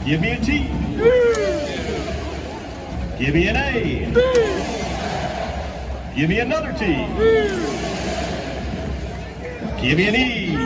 Give me a T. Give me an A. Give me another T. Give me an E.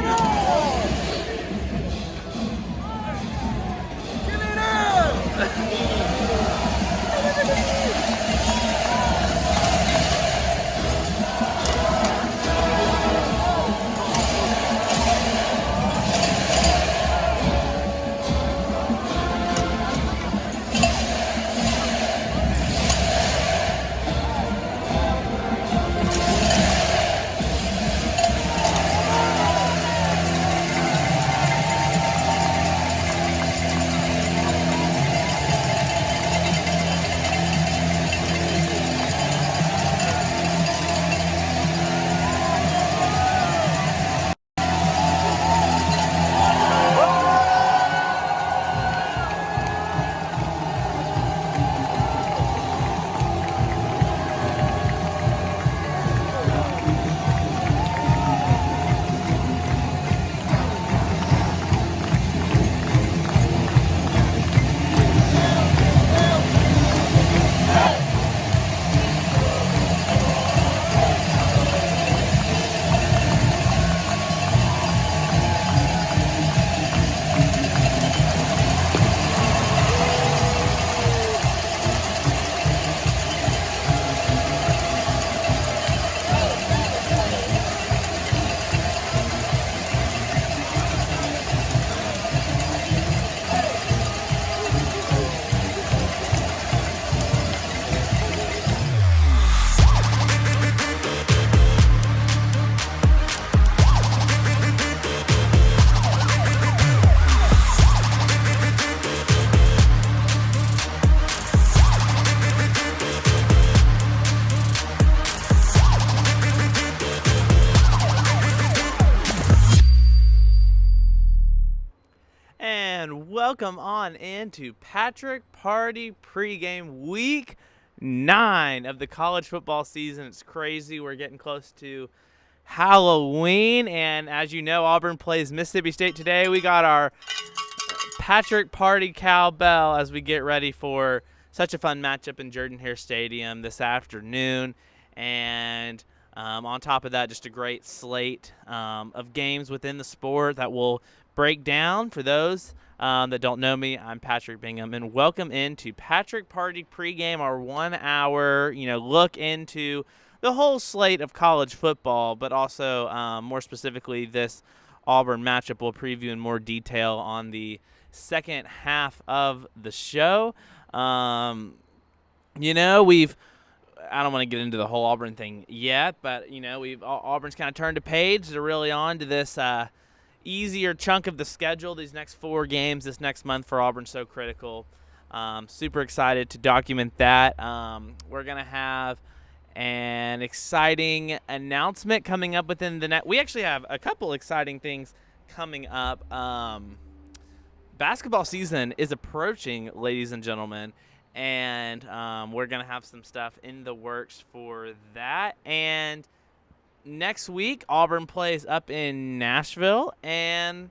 Welcome on into Patrick Party Pregame Week 9 of the college football season. It's crazy. We're getting close to Halloween, and as you know, Auburn plays Mississippi State today. We got our Patrick Party cowbell as we get ready for such a fun matchup in Jordan-Hare Stadium this afternoon. And on top of that, just a great slate of games within the sport that we'll break down. For those that don't know me, I'm Patrick Bingham, and welcome into Patrick Party Pregame, our 1 hour, look into the whole slate of college football, but also more specifically this Auburn matchup we'll preview in more detail on the second half of the show. I don't want to get into the whole Auburn thing yet, but Auburn's kind of turned a page. They're really on to this easier chunk of the schedule. These next 4 games this next month for Auburn, so critical. Super excited to document that. We're gonna have an exciting announcement coming up within the we actually have a couple exciting things coming up. Basketball season is approaching, ladies and gentlemen, and we're going to have some stuff in the works for that. And next week, Auburn plays up in Nashville, and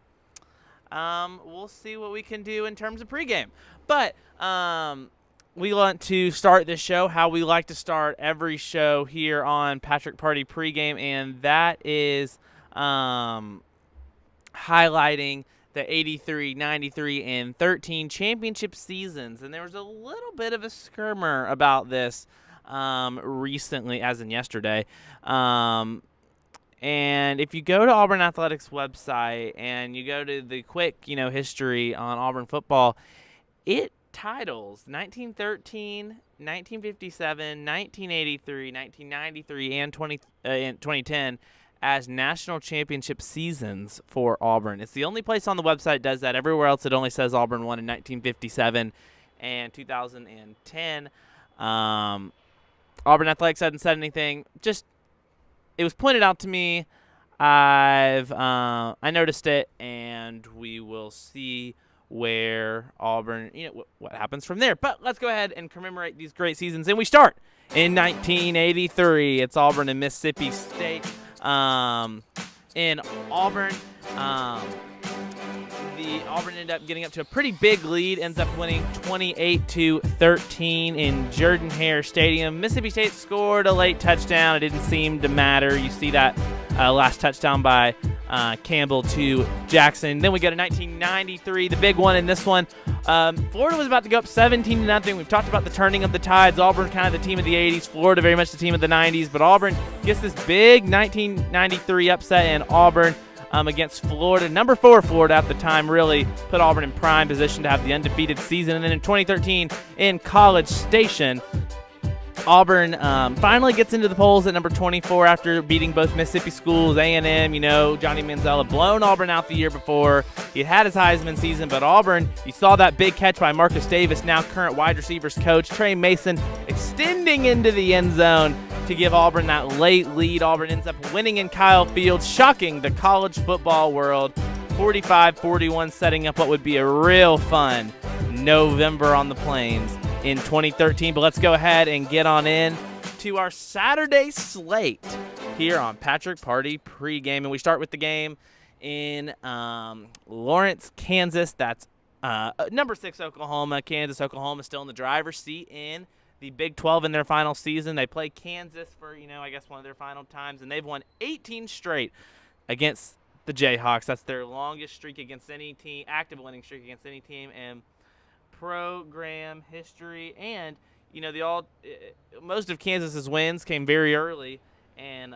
we'll see what we can do in terms of pregame. But we want to start this show how we like to start every show here on Patrick Party Pregame, and that is highlighting the 83, 93, and 13 championship seasons. And there was a little bit of a skirmer about this recently, as in yesterday. And if you go to Auburn Athletics website and you go to the quick, history on Auburn football, it titles 1913, 1957, 1983, 1993, and 2010 as national championship seasons for Auburn. It's the only place on the website that does that. Everywhere else, it only says Auburn won in 1957 and 2010. Auburn Athletics hadn't said anything. Just, it was pointed out to me. I noticed it, and we will see where Auburn, what happens from there. But let's go ahead and commemorate these great seasons. And we start in 1983. It's Auburn and Mississippi State in Auburn. the Auburn ended up getting up to a pretty big lead, ends up winning 28-13 in Jordan-Hare Stadium. Mississippi State scored a late touchdown. It didn't seem to matter. You see that last touchdown by Campbell to Jackson. Then we go to 1993, the big one in this one. Florida was about to go up 17-0. We've talked about the turning of the tides. Auburn kind of the team of the 80s, Florida very much the team of the 90s, but Auburn gets this big 1993 upset in Auburn against Florida. Number 4 Florida at the time really put Auburn in prime position to have the undefeated season. And then in 2013 in College Station, Auburn finally gets into the polls at number 24 after beating both Mississippi schools. A&M, Johnny Manziel had blown Auburn out the year before. He had his Heisman season, but Auburn, you saw that big catch by Marcus Davis, now current wide receivers coach. Trey Mason extending into the end zone to give Auburn that late lead. Auburn ends up winning in Kyle Field, shocking the college football world, 45-41, setting up what would be a real fun November on the Plains in 2013. But let's go ahead and get on in to our Saturday slate here on Patrick Party Pregame. And we start with the game in Lawrence, Kansas. That's number 6 Oklahoma. Kansas, Oklahoma still in the driver's seat in the Big 12 in their final season. They play Kansas for, I guess one of their final times, and they've won 18 straight against the Jayhawks. That's their longest streak against any team, active winning streak against any team in program history. And, most of Kansas's wins came very early, and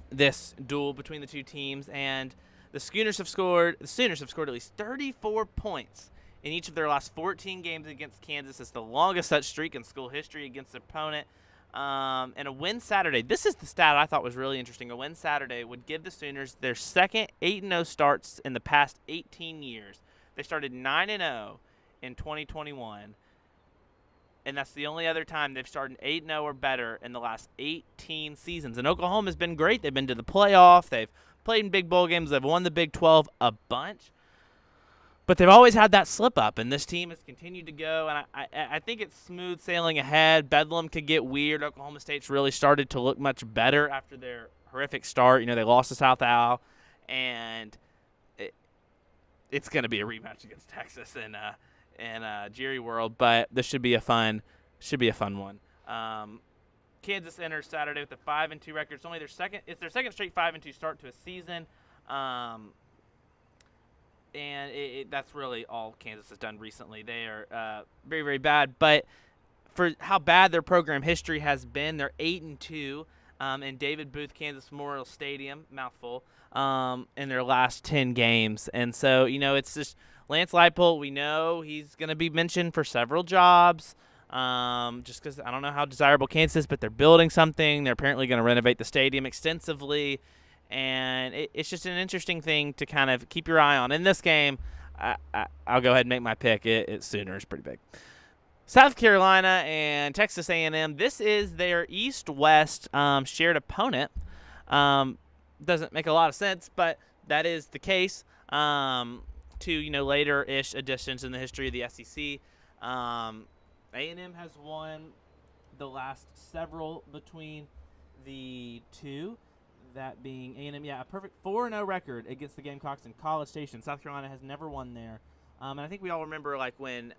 this duel between the two teams, and the Sooners have scored at least 34 points in each of their last 14 games against Kansas. It's the longest such streak in school history against an opponent. And a win Saturday, this is the stat I thought was really interesting. A win Saturday would give the Sooners their second 8-0 starts in the past 18 years. They started 9-0 in 2021. And that's the only other time they've started 8-0 or better in the last 18 seasons. And Oklahoma has been great. They've been to the playoff. They've played in big bowl games. They've won the Big 12 a bunch. But they've always had that slip-up, and this team has continued to go. And I think it's smooth sailing ahead. Bedlam could get weird. Oklahoma State's really started to look much better after their horrific start. They lost to South Al, and it's going to be a rematch against Texas in Jerry World. But this should be a fun one. Kansas enters Saturday with a 5-2 record. It's only their second straight 5-2 start to a season. And that's really all Kansas has done recently. They are very, very bad. But for how bad their program history has been, they're 8-2 in David Booth Kansas Memorial Stadium, mouthful, in their last 10 games. And so, it's just Lance Leipold. We know he's going to be mentioned for several jobs, just because I don't know how desirable Kansas is, but they're building something. They're apparently going to renovate the stadium extensively. And it's just an interesting thing to kind of keep your eye on. In this game, I'll go ahead and make my pick. It's Sooners, pretty big. South Carolina and Texas A&M. This is their East-West shared opponent. Doesn't make a lot of sense, but that is the case. To later-ish additions in the history of the SEC. A&M has won the last several between the two. That being A&M, a perfect 4-0 record against the Gamecocks in College Station. South Carolina has never won there. And I think we all remember, when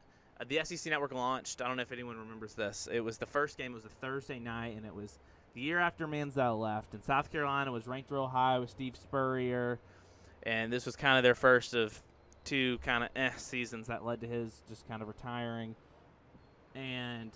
the SEC Network launched. I don't know if anyone remembers this. It was the first game. It was a Thursday night, and it was the year after Manziel left. And South Carolina was ranked real high with Steve Spurrier. And this was kind of their first of two kind of seasons that led to his just kind of retiring. And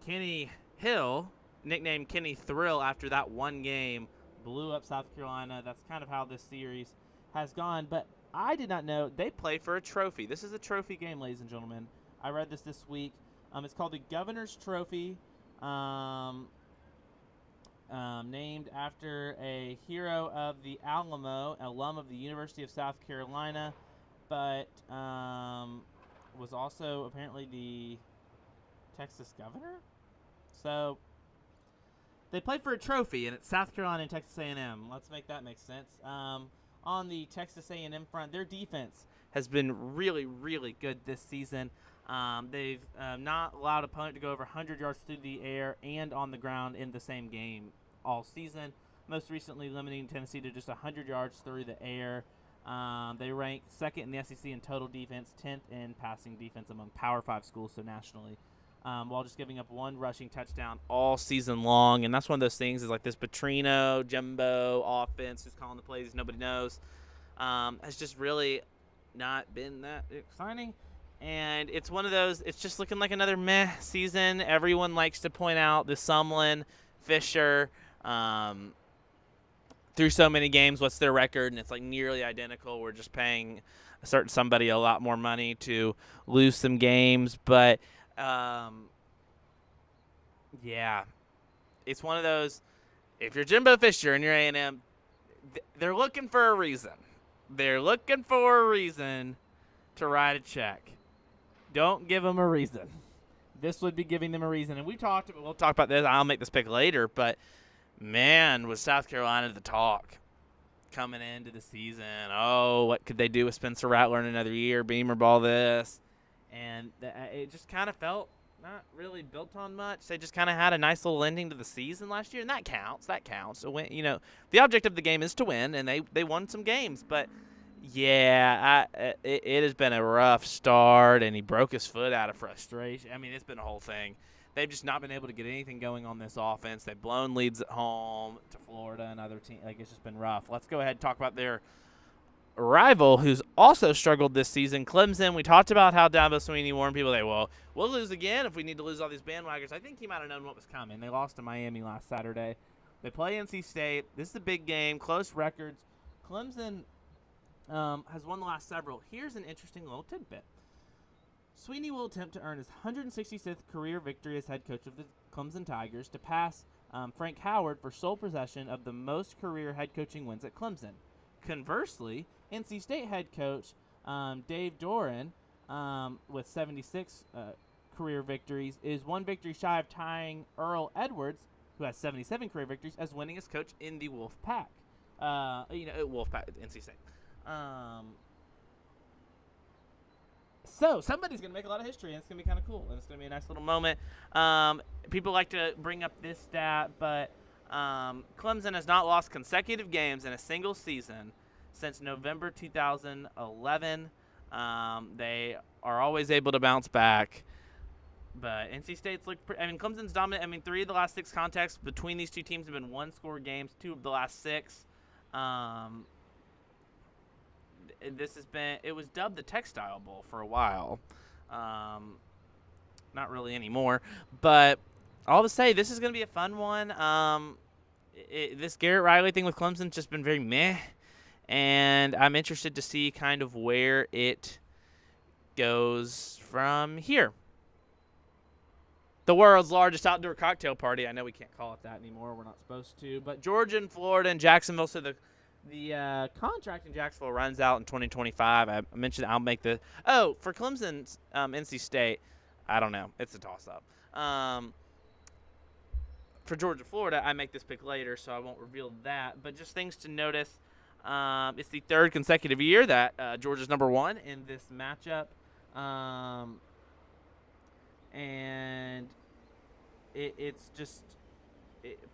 Kenny Hill, nicknamed Kenny Thrill after that one game, blew up South Carolina. That's kind of how this series has gone. But I did not know they play for a trophy. This is a trophy game, ladies and gentlemen. I read this week. It's called the Governor's Trophy, named after a hero of the Alamo, alum of the University of South Carolina, but was also apparently the Texas governor. So they played for a trophy, and it's South Carolina and Texas A&M. Let's make that make sense. On the Texas A&M front, their defense has been really, really good this season. They've not allowed opponent to go over 100 yards through the air and on the ground in the same game all season, most recently limiting Tennessee to just 100 yards through the air. They rank second in the SEC in total defense, 10th in passing defense among Power 5 schools, so nationally, while just giving up one rushing touchdown all season long. And that's one of those things is like this Petrino, Jumbo offense who's calling the plays nobody knows has just really not been that exciting. And it's one of those, it's just looking like another meh season. Everyone likes to point out the Sumlin, Fisher, through so many games, what's their record? And it's like nearly identical. We're just paying a certain somebody a lot more money to lose some games. But, yeah, it's one of those, if you're Jimbo Fisher and you're A&M, they're looking for a reason. They're looking for a reason to write a check. Don't give them a reason. This would be giving them a reason. And we'll talk about this. I'll make this pick later. But, man, was South Carolina the talk coming into the season. Oh, what could they do with Spencer Rattler in another year? Beamer ball this. And it just kind of felt not really built on much. They just kind of had a nice little ending to the season last year. And that counts. That counts. So the object of the game is to win. And they won some games. But – yeah, it has been a rough start, and he broke his foot out of frustration. I mean, it's been a whole thing. They've just not been able to get anything going on this offense. They've blown leads at home to Florida and other teams. Like, it's just been rough. Let's go ahead and talk about their rival, who's also struggled this season, Clemson. We talked about how Dabo Swinney warned people that, well, we'll lose again if we need to lose all these bandwagons. I think he might have known what was coming. They lost to Miami last Saturday. They play NC State. This is a big game, close records. Clemson has won the last several. Here's an interesting little tidbit. Swinney will attempt to earn his 166th career victory as head coach of the Clemson Tigers to pass Frank Howard for sole possession of the most career head coaching wins at Clemson. Conversely, NC State head coach Dave Doran, with 76 career victories, is one victory shy of tying Earl Edwards, who has 77 career victories, as winningest coach in the Wolf Pack. Wolf Pack, NC State. So somebody's going to make a lot of history, and it's going to be kind of cool, and it's going to be a nice little moment. People like to bring up this stat, but Clemson has not lost consecutive games in a single season since November 2011. They are always able to bounce back, but NC State's Clemson's dominant. 3 of the last 6 contacts between these two teams have been one-score games, 2 of the last 6. It was dubbed the Textile Bowl for a while. Not really anymore. But all to say, this is going to be a fun one. This Garrett Riley thing with Clemson's just been very meh. And I'm interested to see kind of where it goes from here. The world's largest outdoor cocktail party. I know we can't call it that anymore. We're not supposed to. But Georgia and Florida and Jacksonville. So the contract in Jacksonville runs out in 2025. I mentioned I'll make the – for Clemson's NC State, I don't know. It's a toss-up. For Georgia, Florida, I make this pick later, so I won't reveal that. But just things to notice. It's the 3rd consecutive year that Georgia's number 1 in this matchup. And it's just –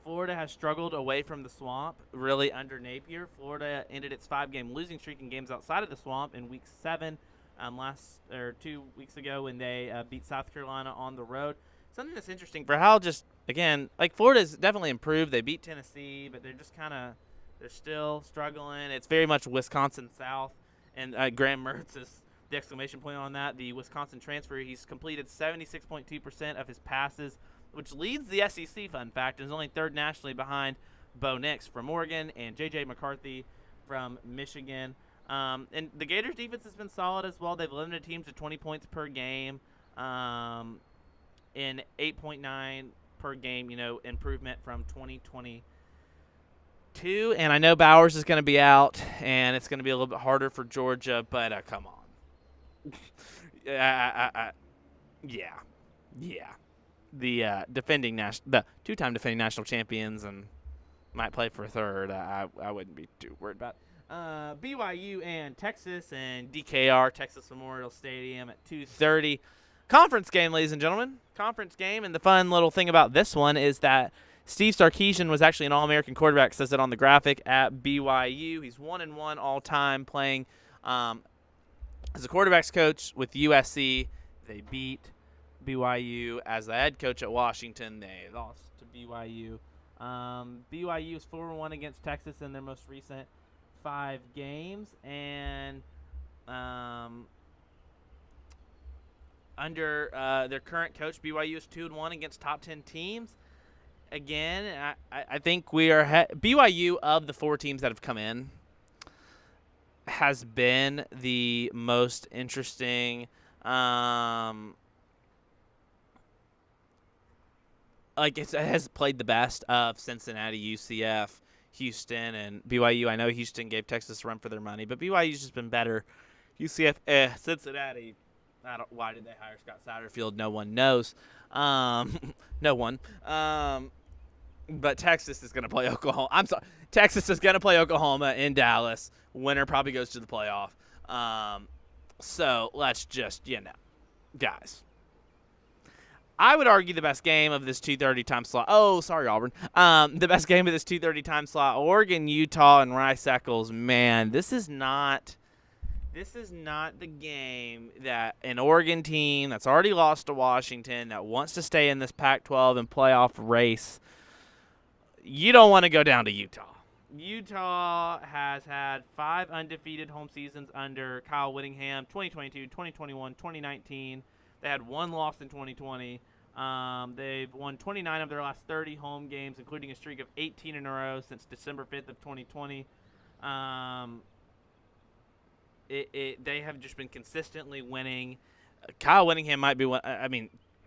Florida has struggled away from the swamp, really under Napier. Florida ended its 5-game losing streak in games outside of the swamp in Week 7 2 weeks ago when they beat South Carolina on the road. Something that's interesting for how Florida's definitely improved. They beat Tennessee, but they're just they're still struggling. It's very much Wisconsin South, and Graham Mertz is the exclamation point on that. The Wisconsin transfer, he's completed 76.2% of his passes, which leads the SEC, fun fact, and is only 3rd nationally behind Bo Nix from Oregon and J.J. McCarthy from Michigan. And the Gators' defense has been solid as well. They've limited teams to 20 points per game in 8.9 per game, improvement from 2022. And I know Bowers is going to be out, and it's going to be a little bit harder for Georgia, but come on. Yeah. The the 2-time defending national champions and might play for a 3rd. I wouldn't be too worried about BYU and Texas and DKR, Texas Memorial Stadium at 2:30. Conference game, ladies and gentlemen. Conference game, and the fun little thing about this one is that Steve Sarkisian was actually an All-American quarterback, says it on the graphic, at BYU. He's 1-1 all-time playing as a quarterback's coach with USC. They beat BYU. As the head coach at Washington, they lost to BYU. BYU is 4-1 against Texas in their most recent 5 games. And under their current coach, BYU is 2-1 against top 10 teams. Again, I think we are BYU, of the 4 teams that have come in, has been the most interesting. It has played the best of Cincinnati, UCF, Houston, and BYU. I know Houston gave Texas a run for their money, but BYU's just been better. UCF, Cincinnati. Why did they hire Scott Satterfield? No one knows. No one. But Texas is going to play Oklahoma. I'm sorry. Texas is going to play Oklahoma in Dallas. Winner probably goes to the playoff. So let's just, guys. I would argue the best game of this 2:30 time slot. Oh, sorry, Auburn. The best game of this 2:30 time slot, Oregon, Utah, and Rice-Eccles. Man, this is not the game that an Oregon team that's already lost to Washington, that wants to stay in this Pac-12 and playoff race. You don't want to go down to Utah. Utah has had 5 undefeated home seasons under Kyle Whittingham, 2022, 2021, 2019. They had 1 loss in 2020. They've won 29 of their last 30 home games, including a streak of 18 in a row since December 5th of 2020. They have just been consistently winning. Kyle Whittingham might be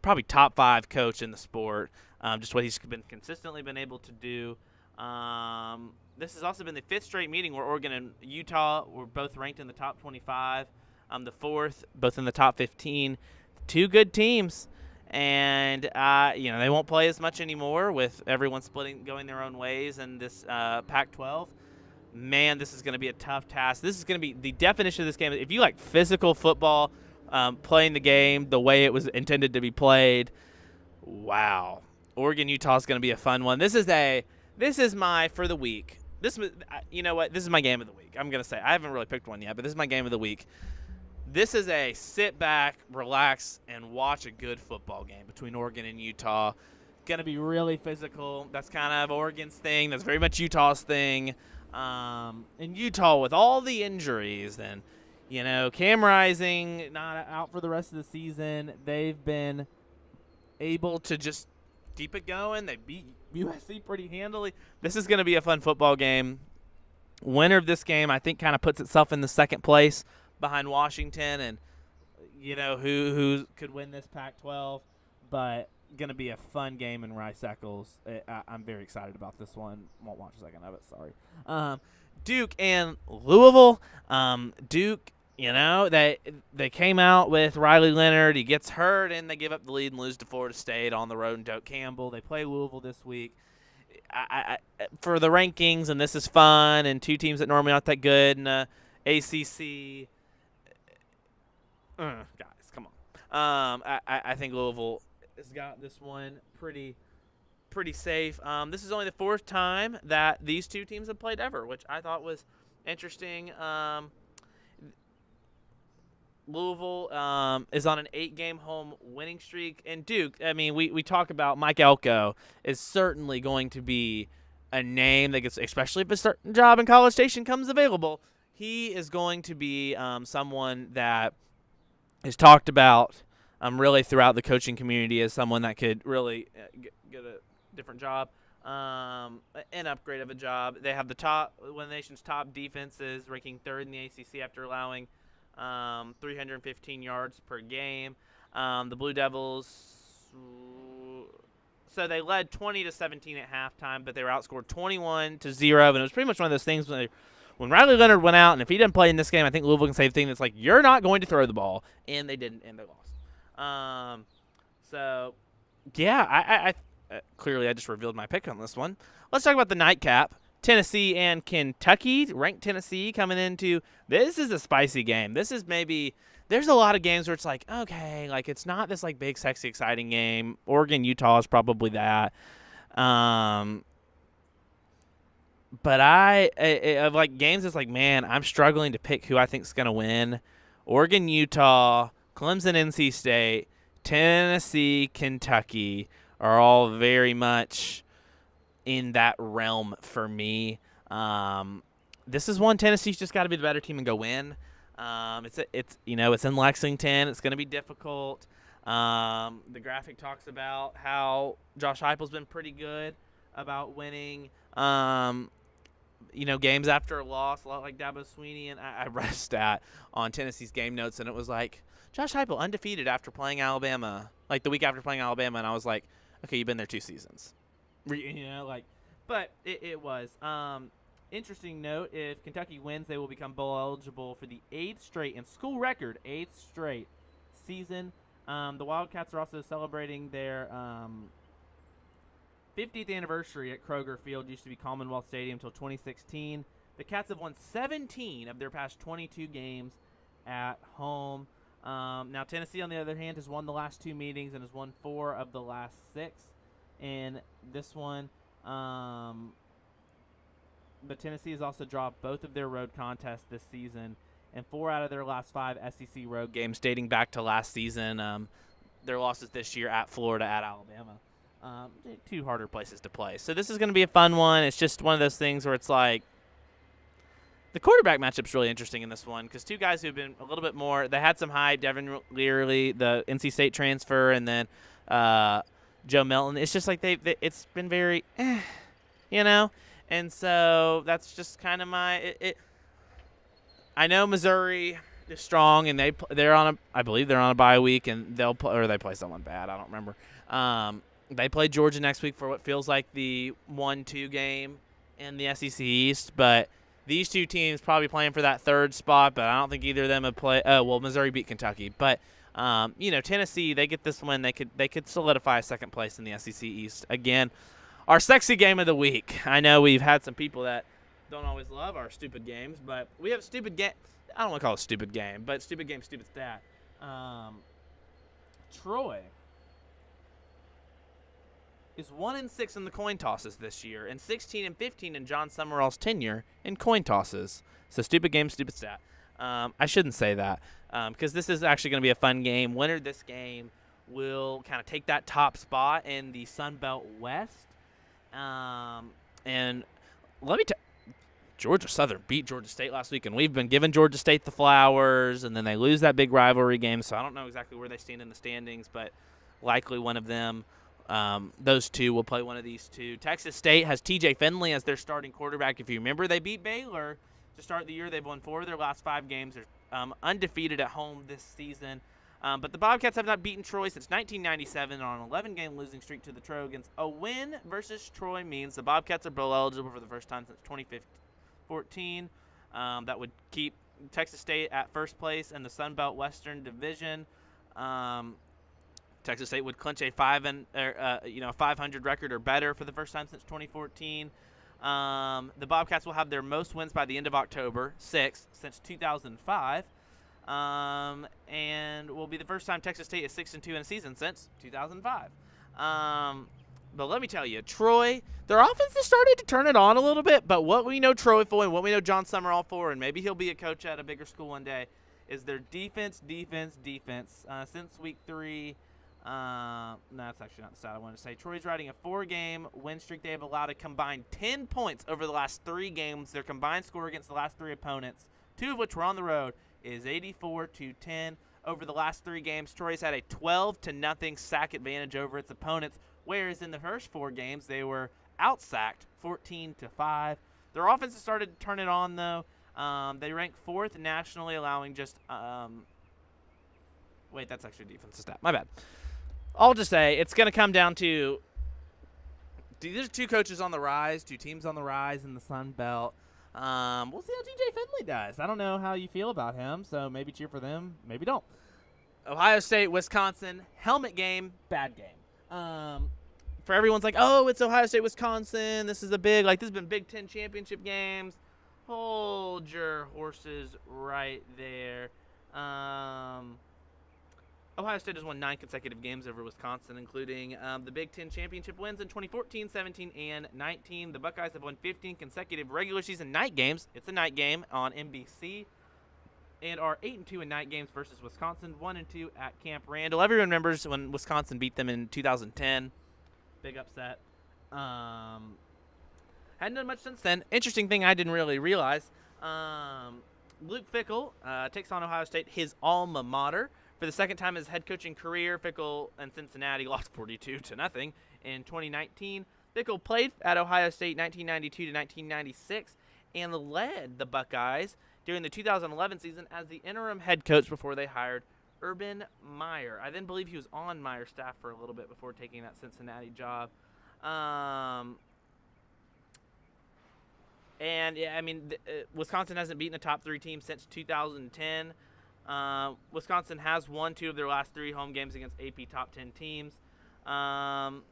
probably top 5 coach in the sport. Just what he's consistently been able to do. This has also been the 5th straight meeting where Oregon and Utah were both ranked in the top 25. The 4th, both in the top 15. 2 good teams, and they won't play as much anymore with everyone going their own ways in this Pac-12. Man, this is going to be a tough task. This is going to be the definition of this game. If you like physical football, playing the game the way it was intended to be played, wow. Oregon Utah is going to be a fun one. This is my for the week. You know what? This is my game of the week. I'm going to say I haven't really picked one yet, but this is my game of the week. This is a sit back, relax, and watch a good football game between Oregon and Utah. Going to be really physical. That's kind of Oregon's thing. That's very much Utah's thing. And Utah, with all the injuries, and Cam Rising not out for the rest of the season, they've been able to just keep it going. They beat USC pretty handily. This is going to be a fun football game. Winner of this game, I think, kind of puts itself in the second place behind Washington, and who could win this Pac-12, but going to be a fun game in Rice-Eccles. I'm very excited about this one. Won't watch a second of it, sorry. Duke and Louisville. Duke, they came out with Riley Leonard. He gets hurt, and they give up the lead and lose to Florida State on the road in Doak Campbell. They play Louisville this week. I for the rankings, and this is fun, and 2 teams that normally aren't that good in the ACC. Guys, come on. I think Louisville has got this one pretty safe. This is only the 4th time that these 2 teams have played ever, which I thought was interesting. Louisville is on an 8-game home winning streak, and Duke, we talk about Mike Elko is certainly going to be a name that gets, especially if a certain job in College Station comes available, he is going to be someone that is talked about really throughout the coaching community as someone that could really get a different job, an upgrade of a job. They have one of the nation's top defenses, ranking 3rd in the ACC after allowing 315 yards per game. The Blue Devils, so they led 20-17 at halftime, but they were outscored 21-0, and it was pretty much one of those things when Riley Leonard went out, and if he didn't play in this game, I think Louisville can say the thing that's like, you're not going to throw the ball, and they didn't, and they lost. So, yeah, I clearly I just revealed my pick on this one. Let's talk about the nightcap. Tennessee and Kentucky, ranked Tennessee coming into – this is a spicy game. This is maybe – there's a lot of games where it's like, okay, like it's not this like big, sexy, exciting game. Oregon, Utah is probably that. But of like games, it's like, man, I'm struggling to pick who I think is going to win. Oregon, Utah, Clemson, NC State, Tennessee, Kentucky are all very much in that realm for me. This is one Tennessee's just got to be the better team and go win. It's in Lexington. It's going to be difficult. The graphic talks about how Josh Heupel's been pretty good about winning. Games after a loss, a lot like Dabo Swinney. And I read a stat on Tennessee's game notes, and it was like, Josh Heupel undefeated after playing Alabama, like the week after playing Alabama. And I was like, okay, you've been there 2 seasons. But it was. Interesting note, if Kentucky wins, they will become bowl eligible for the 8th straight, and school record, 8th straight season. The Wildcats are also celebrating their 50th anniversary at Kroger Field. Used to be Commonwealth Stadium until 2016. The Cats have won 17 of their past 22 games at home. Now, Tennessee, on the other hand, has won the last 2 meetings and has won 4 of the last 6 in this one. But Tennessee has also dropped both of their road contests this season, and 4 out of their last 5 SEC road games dating back to last season. Their losses this year at Florida, at Alabama. 2 harder places to play. So this is going to be a fun one. It's just one of those things where it's like the quarterback matchup's really interesting in this one because 2 guys who've been a little bit more – they had some hype, Devin Leary, the NC State transfer, and then Joe Milton. It's just like it's been very And so that's just kind of my I know Missouri is strong, and they're on I believe they're on a bye week, and they play someone bad. I don't remember. They play Georgia next week for what feels like the 1-2 game in the SEC East, but these 2 teams probably playing for that 3rd spot. But I don't think either of them have played. Missouri beat Kentucky, but Tennessee, they get this win, they could solidify a 2nd place in the SEC East again. Our sexy game of the week. I know we've had some people that don't always love our stupid games, but we have a stupid game. I don't want to call it a stupid game, but stupid game, stupid stat. Troy is 1-6 in the coin tosses this year, and 16-15 in John Summerall's tenure in coin tosses. So stupid game, stupid stat. I shouldn't say that because this is actually going to be a fun game. Winner of this game will kind of take that top spot in the Sun Belt West. And let me tell you, Georgia Southern beat Georgia State last week, and we've been giving Georgia State the flowers, and then they lose that big rivalry game, so I don't know exactly where they stand in the standings, but likely one of them, those 2 will play one of these 2. Texas State has TJ Finley as their starting quarterback. If you remember, they beat Baylor to start the year. They've won 4 of their last 5 games. They're undefeated at home this season. But the Bobcats have not beaten Troy since 1997 on an 11-game losing streak to the Trojans. A win versus Troy means the Bobcats are bowl eligible for the first time since 2014. That would keep Texas State at 1st place in the Sun Belt Western Division. Texas State would clinch a 500 record or better for the first time since 2014. The Bobcats will have their most wins by the end of October, 6 since 2005. And will be the first time Texas State is 6-2 in a season since 2005. But let me tell you, Troy, their offense has started to turn it on a little bit, but what we know Troy for and what we know John Summerall for, and maybe he'll be a coach at a bigger school one day, is their defense. Since week 3, no, that's actually not the stat I wanted to say. Troy's riding a 4-game win streak. They have allowed a combined 10 points over the last 3 games. Their combined score against the last 3 opponents, 2 of which were on the road, is 84-10. Over the last 3 games, Troy's had a 12-0 sack advantage over its opponents, whereas in the first 4 games, they were outsacked 14-5. Their offense has started to turn it on, though. They rank 4th nationally, allowing just wait, that's actually a defensive stat. My bad. I'll just say it's going to come down to there's 2 coaches on the rise, 2 teams on the rise in the Sun Belt. We'll see how TJ Finley does. I don't know how you feel about him, so maybe cheer for them, maybe don't. Ohio State, Wisconsin, helmet game, bad game. For everyone's like, oh, it's Ohio State, Wisconsin. This is this has been Big Ten championship games. Hold your horses right there. Ohio State has won 9 consecutive games over Wisconsin, including the Big Ten championship wins in 2014, 17, and 19. The Buckeyes have won 15 consecutive regular season night games. It's a night game on NBC. And are 8-2 in night games versus Wisconsin, 1-2 at Camp Randall. Everyone remembers when Wisconsin beat them in 2010. Big upset. Hadn't done much since then. Interesting thing I didn't really realize. Luke Fickell takes on Ohio State, his alma mater. For the second time in his head coaching career, Fickell and Cincinnati lost 42-0 in 2019. Fickell played at Ohio State 1992 to 1996 and led the Buckeyes during the 2011 season as the interim head coach before they hired Urban Meyer. I then believe he was on Meyer's staff for a little bit before taking that Cincinnati job. And, yeah, I mean, Wisconsin hasn't beaten a top 3 team since 2010. Wisconsin has won 2 of their last 3 home games against AP top 10 teams. And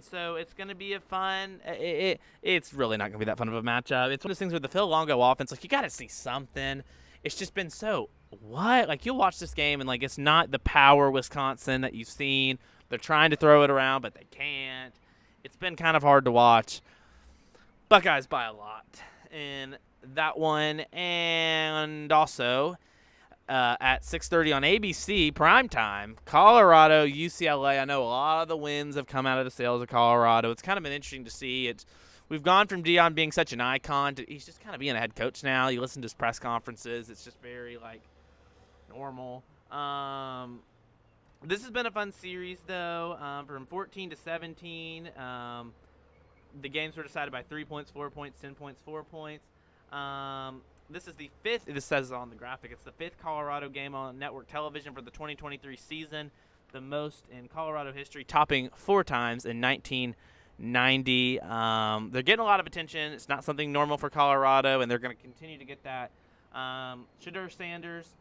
so it's going to be a fun it's really not going to be that fun of a matchup. It's one of those things with the Phil Longo offense. Like, you got to see something. It's just been so what? Like, you'll watch this game, and, like, it's not the power Wisconsin that you've seen. They're trying to throw it around, but they can't. It's been kind of hard to watch. Buckeyes by a lot in that one. And also at 6:30 on ABC, primetime, Colorado, UCLA. I know a lot of the wins have come out of the sales of Colorado. It's kind of been interesting to see. We've gone from Deion being such an icon to he's just kind of being a head coach now. You listen to his press conferences. It's just very, like, normal. This has been a fun series, though, from 14 to 17. The games were decided by 3 points, 4 points, 10 points, 4 points. This is the 5th, this says on the graphic, it's the 5th Colorado game on network television for the 2023 season, the most in Colorado history, topping 4 times in 1990. They're getting a lot of attention. It's not something normal for Colorado, and they're going to continue to get that. Shedeur Sanders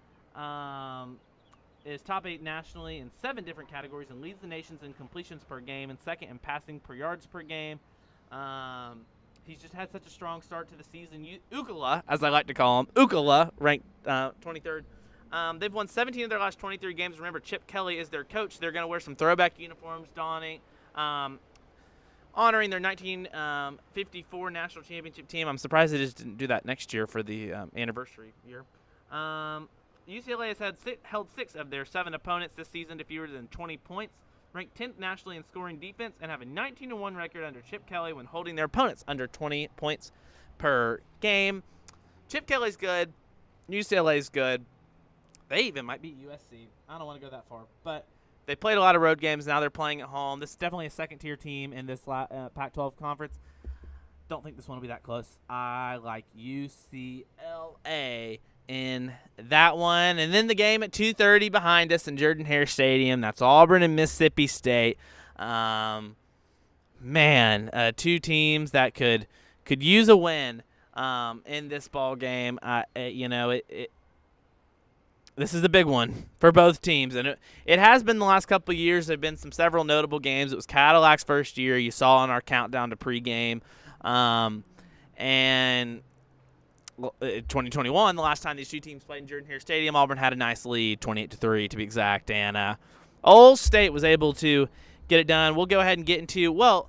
is top 8 nationally in 7 different categories and leads the nations in completions per game and second in passing per yards per game. He's just had such a strong start to the season. Ukala, as I like to call him, Ukala, ranked 23rd. They've won 17 of their last 23 games. Remember, Chip Kelly is their coach. They're going to wear some throwback uniforms, honoring their 1954 national championship team. I'm surprised they just didn't do that next year for the anniversary year. UCLA has held 6 of their 7 opponents this season to fewer than 20 points. Ranked 10th nationally in scoring defense, and have a 19-1 record under Chip Kelly when holding their opponents under 20 points per game. Chip Kelly's good. UCLA's good. They even might beat USC. I don't want to go that far. But they played a lot of road games. Now they're playing at home. This is definitely a second-tier team in this Pac-12 conference. Don't think this one will be that close. I like UCLA in that one. And then the game at 2:30 behind us in Jordan-Hare Stadium. That's Auburn and Mississippi State. Man, 2 teams that could use a win in this ball game. This is the big one for both teams, and it has been the last couple of years. There have been several notable games. It was Cadillac's first year. You saw on our countdown to pregame, and 2021, the last time these 2 teams played in Jordan-Hare Stadium, Auburn had a nice lead, 28-3 to be exact, and Old State was able to get it done. We'll go ahead and get into we'll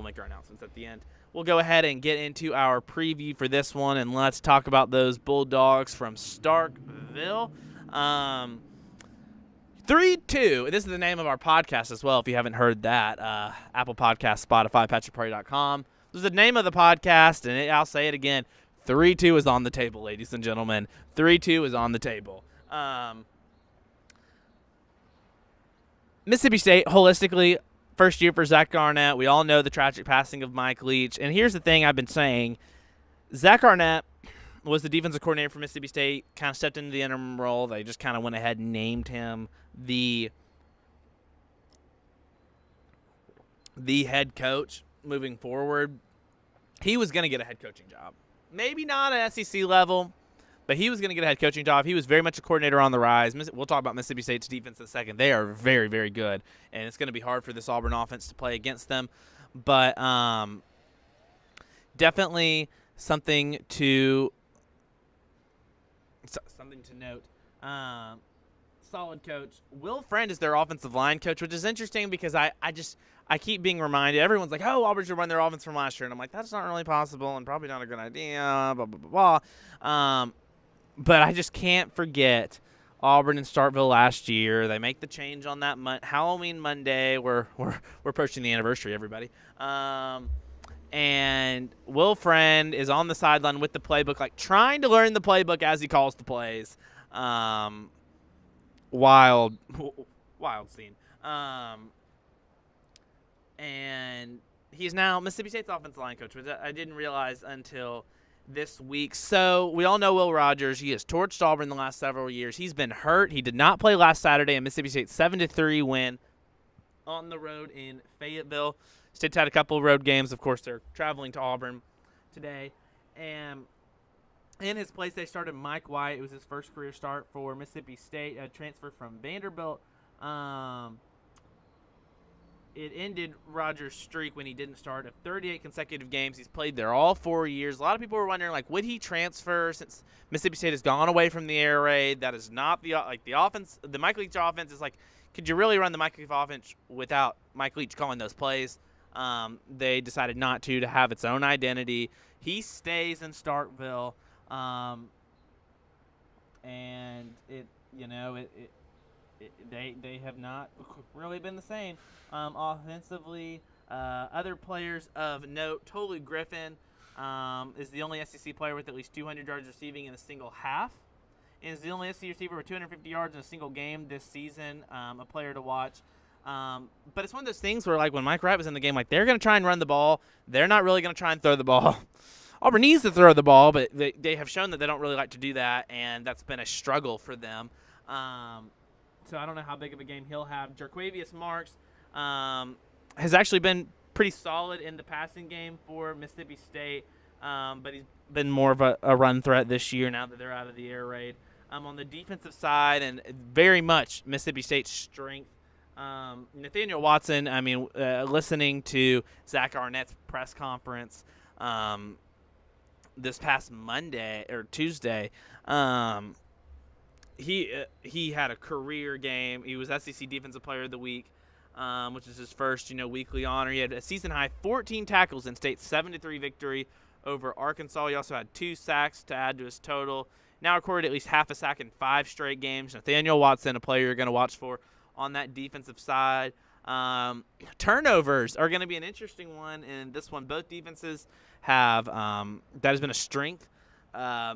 make our announcements at the end. We'll go ahead and get into our preview for this one, and let's talk about those Bulldogs from Starkville. 3-2. This is the name of our podcast as well, if you haven't heard that. Apple Podcasts, Spotify, PatrickParty.com. This is the name of the podcast, and I'll say it again. 3-2 is on the table, ladies and gentlemen. 3-2 is on the table. Mississippi State, holistically, first year for Zach Garnett. We all know the tragic passing of Mike Leach. And here's the thing I've been saying. Zach Garnett was the defensive coordinator for Mississippi State, kind of stepped into the interim role. They just kind of went ahead and named him the head coach moving forward. He was going to get a head coaching job. Maybe not at SEC level, but he was going to get a head coaching job. He was very much a coordinator on the rise. We'll talk about Mississippi State's defense in a second. They are very, very good, and it's going to be hard for this Auburn offense to play against them. But definitely something to note. solid coach. Will Friend is their offensive line coach, which is interesting because I keep being reminded. Everyone's like, oh, Auburn should run their offense from last year. And I'm like, that's not really possible and probably not a good idea, blah, blah, blah, blah. But I just can't forget Auburn and Starkville last year. They make the change on that Halloween Monday. We're approaching the anniversary, everybody. And Will Friend is on the sideline with the playbook, like trying to learn the playbook as he calls the plays. Wild scene. And he's now Mississippi State's offensive line coach, which I didn't realize until this week. So we all know Will Rogers. He has torched Auburn the last several years. He's been hurt. He did not play last Saturday in Mississippi State's 7-3 win on the road in Fayetteville. State's had a couple of road games. Of course, they're traveling to Auburn today. And in his place, they started Mike White. It was his first career start for Mississippi State, a transfer from Vanderbilt. It ended Rogers' streak when he didn't start of 38 consecutive games. He's played there all 4 years. A lot of people were wondering, like, would he transfer since Mississippi State has gone away from the air raid? That is not the offense. The Mike Leach offense is like, could you really run the Mike Leach offense without Mike Leach calling those plays? They decided not to have its own identity. He stays in Starkville, and they have not really been the same offensively. Other players of note: Tolu Griffin is the only SEC player with at least 200 yards receiving in a single half, and is the only SEC receiver with 250 yards in a single game this season. A player to watch. But it's one of those things where, like, when Mike Wright was in the game, like, they're going to try and run the ball. They're not really going to try and throw the ball. Auburn needs to throw the ball, but they have shown that they don't really like to do that, and that's been a struggle for them. So I don't know how big of a game he'll have. Jarquavius Marks has actually been pretty solid in the passing game for Mississippi State, but he's been more of a run threat this year now that they're out of the air raid. On the defensive side, and very much Mississippi State's strength, Nathaniel Watson, listening to Zach Arnett's press conference this past Monday or Tuesday, he had a career game. He was SEC Defensive Player of the Week, which is his first, weekly honor. He had a season-high 14 tackles in State's 7-3 victory over Arkansas. He also had 2 sacks to add to his total. Now recorded at least half a sack in 5 straight games. Nathaniel Watson, a player you're going to watch for on that defensive side. Turnovers are going to be an interesting one in this one. Both defenses have that has been a strength.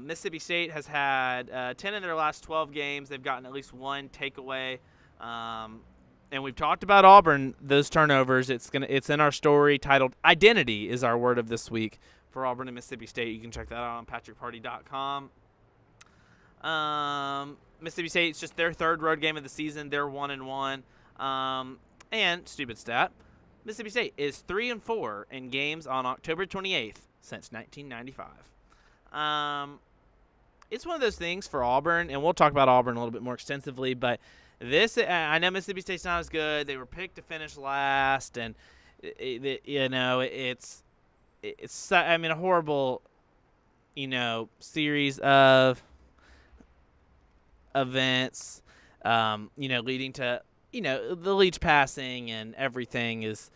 Mississippi State has had 10 in their last 12 games. They've gotten at least 1 takeaway. And we've talked about Auburn, those turnovers. It's in our story titled "Identity" is our word of this week for Auburn and Mississippi State. You can check that out on patrickparty.com. Mississippi State, it's just their 3rd road game of the season. They're 1-1. And stupid stat, Mississippi State is 3-4 in games on October 28th since 1995. It's one of those things for Auburn, and we'll talk about Auburn a little bit more extensively, but I know Mississippi State's not as good. They were picked to finish last, and it's a horrible, series of events, leading to, the Leach passing and everything is,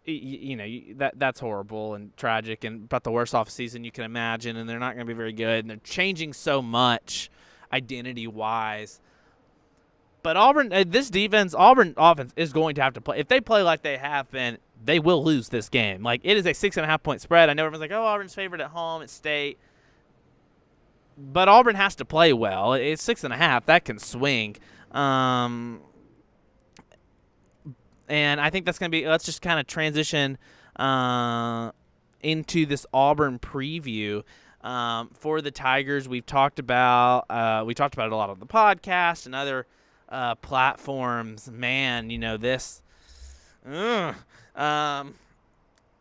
that's horrible and tragic and about the worst off season you can imagine, and they're not going to be very good, and they're changing so much identity-wise. But Auburn offense is going to have to play. If they play like they have been, they will lose this game. Like, it is a 6.5-point spread. I know everyone's like, oh, Auburn's favored at home at State. But Auburn has to play well. It's 6.5. That can swing. And I think that's going to be – let's just kind of transition into this Auburn preview. For the Tigers, we've talked about it a lot on the podcast and other platforms. Man, this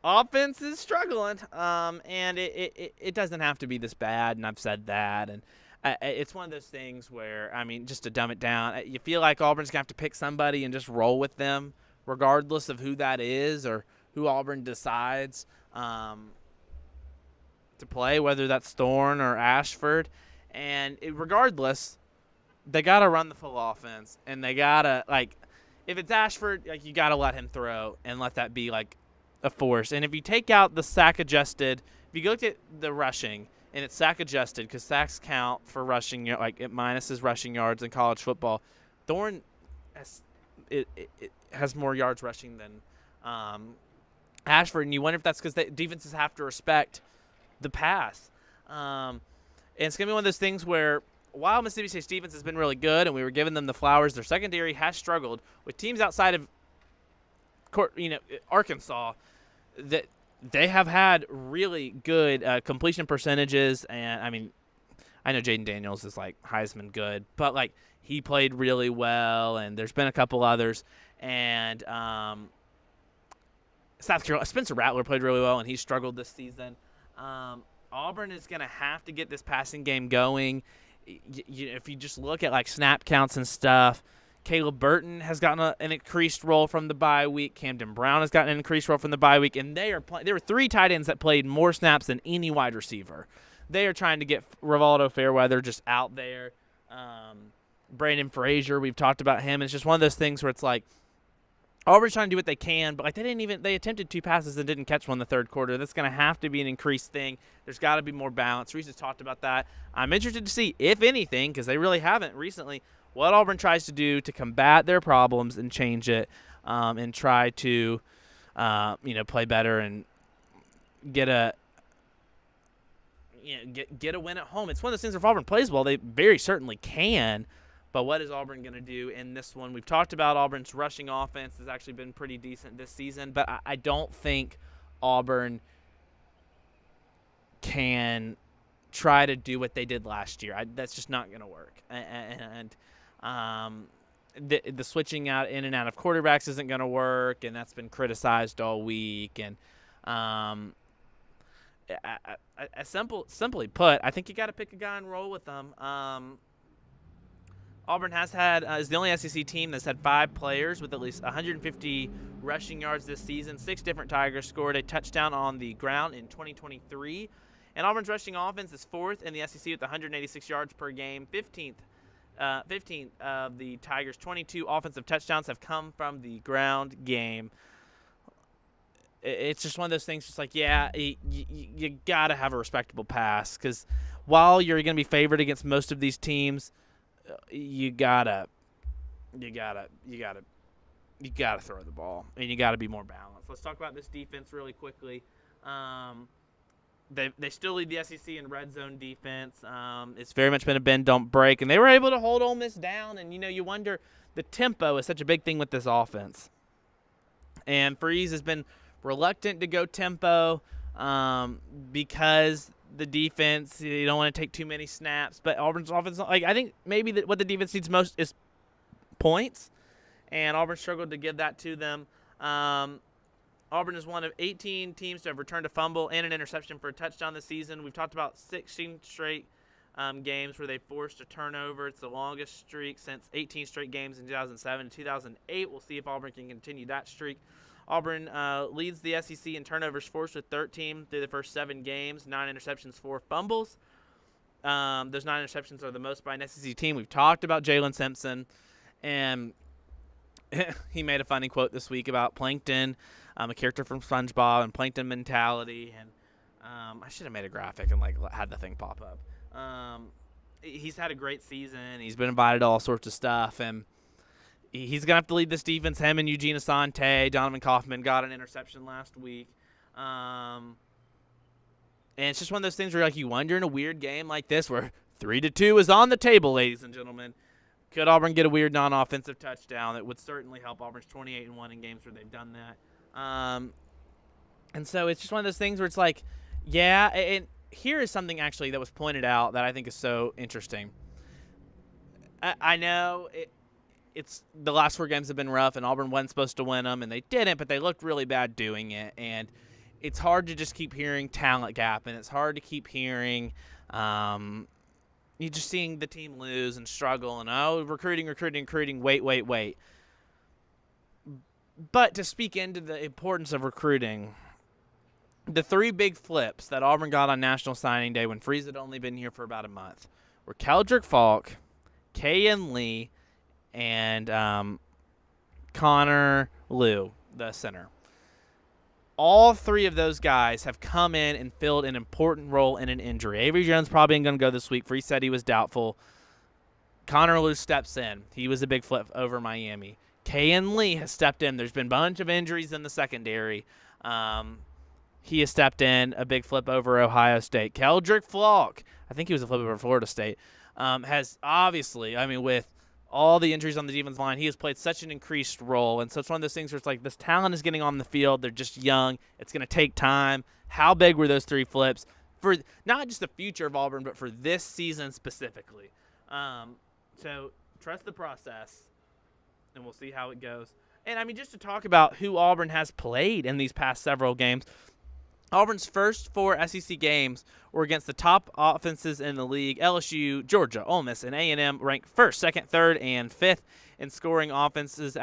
offense is struggling, and it doesn't have to be this bad, and I've said that. And it's one of those things where, just to dumb it down, you feel like Auburn's going to have to pick somebody and just roll with them, regardless of who that is or who Auburn decides to play, whether that's Thorne or Ashford. And regardless, they got to run the full offense, and they got to, like, if it's Ashford, like, you got to let him throw and let that be, like, a force. And if you take out the sack adjusted, if you look at the rushing, and it's sack adjusted because sacks count for rushing, like, it minuses rushing yards in college football, Thorne it has more yards rushing than Ashford, and you wonder if that's because defenses have to respect the pass. And it's going to be one of those things where while Mississippi State's defense has been really good and we were giving them the flowers, their secondary has struggled with teams outside of Arkansas that they have had really good completion percentages. And, I mean, I know Jaden Daniels is, like, Heisman good, but, like, he played really well, and there's been a couple others. And South Carolina, Spencer Rattler played really well, and he struggled this season. Auburn is going to have to get this passing game going. If you just look at, like, snap counts and stuff, Caleb Burton has gotten an increased role from the bye week. Camden Brown has gotten an increased role from the bye week, and there were 3 tight ends that played more snaps than any wide receiver. They are trying to get Rivaldo Fairweather just out there. Brandon Frazier, we've talked about him. It's just one of those things where it's like Auburn's trying to do what they can, but, like, they attempted 2 passes and didn't catch one in the third quarter. That's going to have to be an increased thing. There's got to be more balance. Reese has talked about that. I'm interested to see, if anything, because they really haven't recently, what Auburn tries to do to combat their problems and change it, and try to, play better and get a win at home. It's one of those things, if Auburn plays well, they very certainly can. But what is Auburn going to do in this one? We've talked about Auburn's rushing offense has actually been pretty decent this season, but I don't think Auburn can try to do what they did last year. That's just not going to work. And the switching out in and out of quarterbacks isn't going to work, and that's been criticized all week. And simply put, I think you got to pick a guy and roll with them. Auburn is the only SEC team that's had 5 players with at least 150 rushing yards this season. 6 different Tigers scored a touchdown on the ground in 2023. And Auburn's rushing offense is 4th in the SEC with 186 yards per game. 15th of the Tigers' 22 offensive touchdowns have come from the ground game. It's just one of those things, just like, you got to have a respectable pass, because while you're going to be favored against most of these teams, you gotta throw the ball, and you gotta be more balanced. Let's talk about this defense really quickly. They still lead the SEC in red zone defense. It's very much been a bend don't break, and they were able to hold Ole Miss down. And you wonder, the tempo is such a big thing with this offense, and Freeze has been reluctant to go tempo because the defense, you don't want to take too many snaps. But Auburn's offense, like, I think maybe what the defense needs most is points, and Auburn struggled to give that to them. Auburn is one of 18 teams to have returned a fumble and an interception for a touchdown this season. We've talked about 16 straight games where they forced a turnover. It's the longest streak since 18 straight games in 2007 and 2008. We'll see if Auburn can continue that streak. Auburn leads the SEC in turnovers forced with 13 through the first 7 games, 9 interceptions, 4 fumbles. Those 9 interceptions are the most by an SEC team. We've talked about Jalen Simpson, and he made a funny quote this week about Plankton, a character from SpongeBob, and Plankton mentality. And I should have made a graphic and had the thing pop up. He's had a great season. He's been invited to all sorts of stuff, and he's going to have to lead this defense. Him and Eugene Asante, Donovan Kaufman got an interception last week. And it's just one of those things where you wonder in a weird game like this where 3-2 is on the table, ladies and gentlemen. Could Auburn get a weird non-offensive touchdown? That would certainly help. Auburn's 28-1 in games where they've done that. And so it's just one of those things where it's like, yeah, and here is something actually that was pointed out that I think is so interesting. I know it's the last 4 games have been rough, and Auburn wasn't supposed to win them, and they didn't, but they looked really bad doing it. And it's hard to just keep hearing talent gap, and it's hard to keep hearing you just seeing the team lose and struggle and, recruiting, wait. But to speak into the importance of recruiting, the 3 big flips that Auburn got on National Signing Day when Freeze had only been here for about a month were Keldrick Falk, Kayan Lee, and Connor Liu, the center. All three of those guys have come in and filled an important role in an injury. Avery Jones probably ain't going to go this week. Free said he was doubtful. Connor Liu steps in. He was a big flip over Miami. Kayan Lee has stepped in. There's been a bunch of injuries in the secondary. He has stepped in, a big flip over Ohio State. Keldrick Falk, I think he was a flip over Florida State, has obviously, with all the injuries on the defensive line, he has played such an increased role. And so it's one of those things where it's like this talent is getting on the field. They're just young. It's going to take time. How big were those three flips for not just the future of Auburn, but for this season specifically? So trust the process, and we'll see how it goes. And, just to talk about who Auburn has played in these past several games, Auburn's first 4 SEC games were against the top offenses in the league: LSU, Georgia, Ole Miss, and A&M, ranked first, second, third, and fifth in scoring offenses,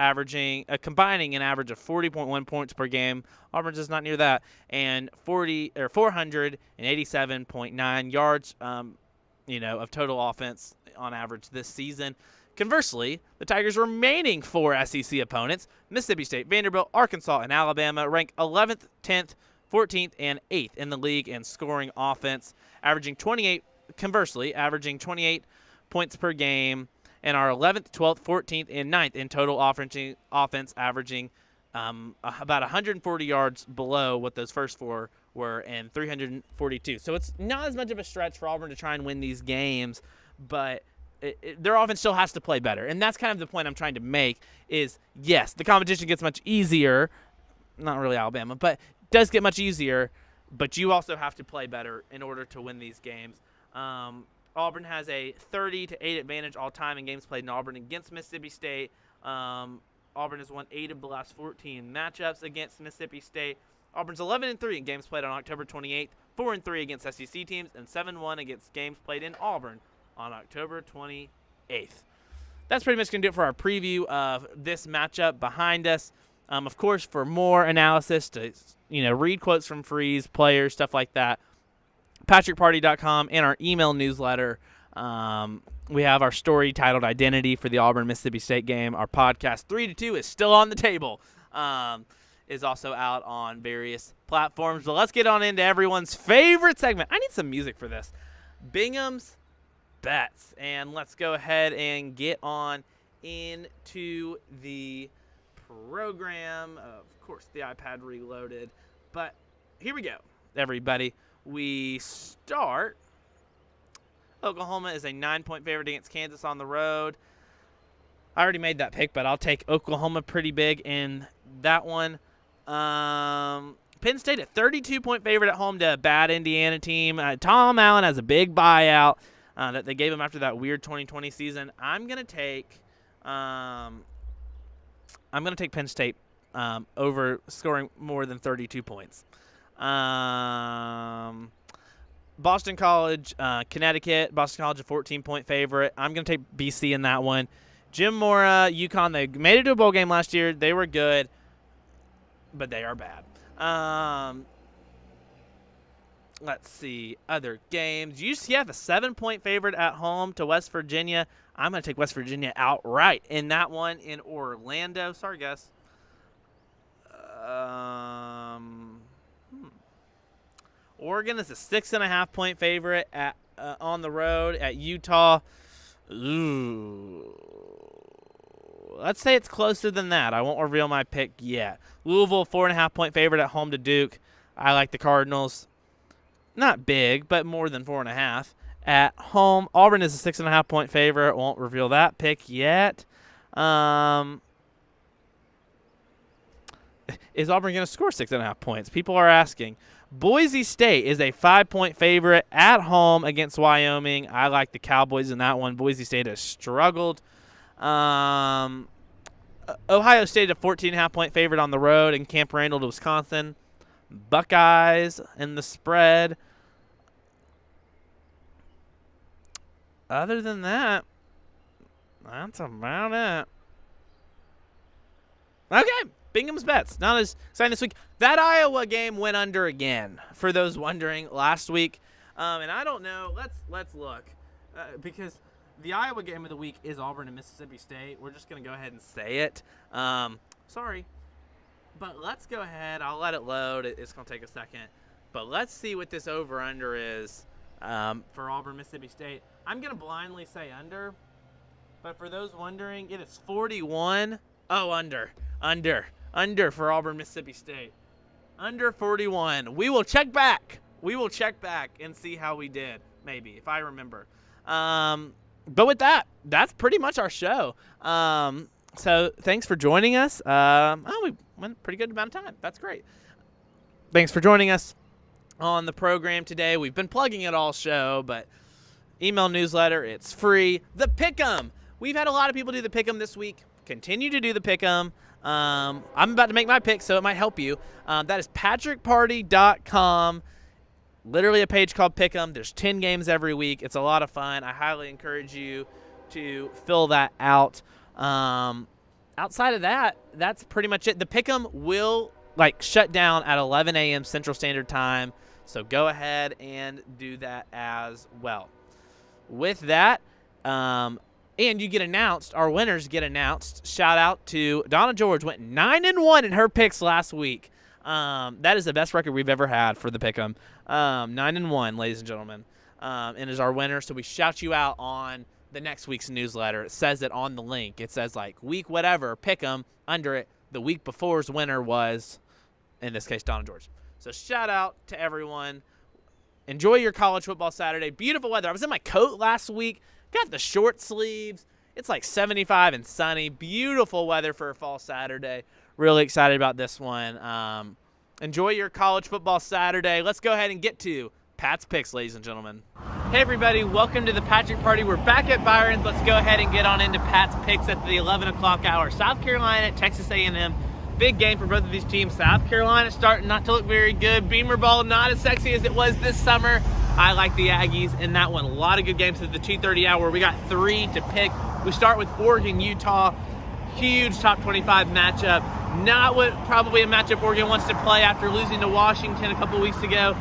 combining an average of 40.1 points per game. Auburn's is not near that, and 487.9 yards, of total offense on average this season. Conversely, the Tigers' remaining 4 SEC opponents, Mississippi State, Vanderbilt, Arkansas, and Alabama, rank 11th, 10th, 14th, and 8th in the league in scoring offense, averaging 28 points per game, and are 11th, 12th, 14th, and 9th in total offense, averaging about 140 yards below what those first 4 were, and 342. So it's not as much of a stretch for Auburn to try and win these games, but their offense still has to play better. And that's kind of the point I'm trying to make is, yes, the competition gets much easier. Not really Alabama, but does get much easier, but you also have to play better in order to win these games. Auburn has a 30-8 advantage all time in games played in Auburn against Mississippi State. Auburn has won 8 of the last 14 matchups against Mississippi State. Auburn's 11-3 in games played on October 28th, 4-3 against SEC teams, and 7-1 against games played in Auburn on October 28th. That's pretty much going to do it for our preview of this matchup behind us. Of course, for more analysis, to read quotes from Freeze, players, stuff like that, PatrickParty.com and our email newsletter. We have our story titled Identity for the Auburn Mississippi State game. Our podcast 3-2 is still on the table. Is also out on various platforms. But let's get on into everyone's favorite segment. I need some music for this. Bingham's Bets. And let's go ahead and get on into the program. Of course, the iPad reloaded. But here we go, everybody. We start. Oklahoma is a 9-point favorite against Kansas on the road. I already made that pick, but I'll take Oklahoma pretty big in that one. Penn State, a 32-point favorite at home to a bad Indiana team. Tom Allen has a big buyout that they gave him after that weird 2020 season. I'm gonna take Penn State over scoring more than 32 points. Boston College, Connecticut. Boston College, a 14-point favorite. I'm going to take BC in that one. Jim Mora, UConn, they made it to a bowl game last year. They were good, but they are bad. Let's see. Other games. UCF, a 7-point favorite at home to West Virginia. I'm going to take West Virginia outright in that one in Orlando. Sorry, guys. Oregon is a 6.5-point favorite at on the road at Utah. Ooh. Let's say it's closer than that. I won't reveal my pick yet. Louisville, 4.5-point favorite at home to Duke. I like the Cardinals. Not big, but more than 4.5. At home, Auburn is a 6.5-point favorite. Won't reveal that pick yet. Is Auburn going to score 6.5 points? People are asking. Boise State is a 5-point favorite at home against Wyoming. I like the Cowboys in that one. Boise State has struggled. Ohio State, a 14.5-point favorite on the road in Camp Randall to Wisconsin. Buckeyes in the spread. Other than that, that's about it. Okay, Bingham's Bets. Not as exciting this week. That Iowa game went under again, for those wondering, last week. And I don't know. Let's look. Because the Iowa game of the week is Auburn and Mississippi State. We're just going to go ahead and say it. Sorry. But let's go ahead. I'll let it load. It's going to take a second. But let's see what this over-under is for Auburn, Mississippi State. I'm going to blindly say under. But for those wondering, it is 41. Oh, under. Under for Auburn, Mississippi State. Under 41. We will check back. And see how we did, maybe, if I remember. But with that, that's pretty much our show. So thanks for joining us. We went a pretty good amount of time. That's great. Thanks for joining us on the program today. We've been plugging it all show, but email newsletter, it's free. The Pick'em. We've had a lot of people do the Pick'em this week. Continue to do the Pick'em. I'm about to make my pick, so it might help you. That is patrickparty.com. Literally a page called Pick'em. There's 10 games every week. It's a lot of fun. I highly encourage you to fill that out. Outside of that, that's pretty much it. The Pick'em will shut down at 11 a.m. Central Standard Time, so go ahead and do that as well. With that, and you get announced. Our winners get announced. Shout out to Donna George. Went 9-1 in her picks last week. That is the best record we've ever had for the Pick'em. 9-1, ladies and gentlemen, and is our winner. So we shout you out on the next week's newsletter. It says it on the link. It says week whatever, Pick'em. Under it, the week before's winner was, in this case, Donna George. So shout out to everyone. Enjoy your college football Saturday. Beautiful weather. I was in my coat last week. Got the short sleeves. It's 75 and sunny. Beautiful weather for a fall Saturday. Really excited about this one. Enjoy your college football Saturday. Let's go ahead and get to Pat's Picks, ladies and gentlemen. Hey, everybody. Welcome to the Patrick Party. We're back at Byron's. Let's go ahead and get on into Pat's Picks at the 11 o'clock hour. South Carolina at Texas A&M. Big game for both of these teams. South Carolina starting not to look very good. Beamer ball not as sexy as it was this summer. I like the Aggies in that one. A lot of good games at the 2:30 hour. We got 3 to pick. We start with Oregon, Utah. Huge top 25 matchup. Not what probably a matchup Oregon wants to play after losing to Washington a couple weeks ago.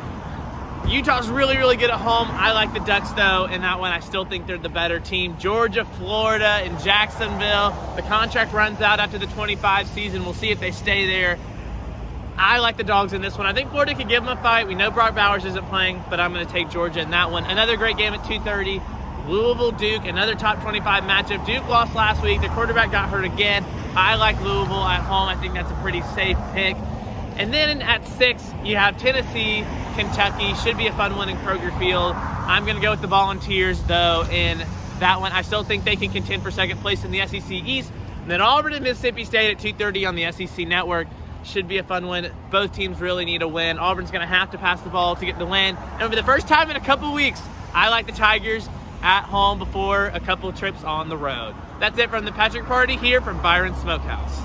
Utah's really, really good at home. I like the Ducks, though, in that one. I still think they're the better team. Georgia, Florida, and Jacksonville. The contract runs out after the 25 season. We'll see if they stay there. I like the Dogs in this one. I think Florida could give them a fight. We know Brock Bowers isn't playing, but I'm going to take Georgia in that one. Another great game at 2:30. Louisville, Duke, another top 25 matchup. Duke lost last week. The quarterback got hurt again. I like Louisville at home. I think that's a pretty safe pick. And then at 6, you have Tennessee, Kentucky. Should be a fun one in Kroger Field. I'm going to go with the Volunteers, though, in that one. I still think they can contend for second place in the SEC East. And then Auburn and Mississippi State at 2:30 on the SEC Network. Should be a fun one. Both teams really need a win. Auburn's going to have to pass the ball to get the win. And for the first time in a couple weeks, I like the Tigers at home before a couple trips on the road. That's it from the Patrick Party here from Byron Smokehouse.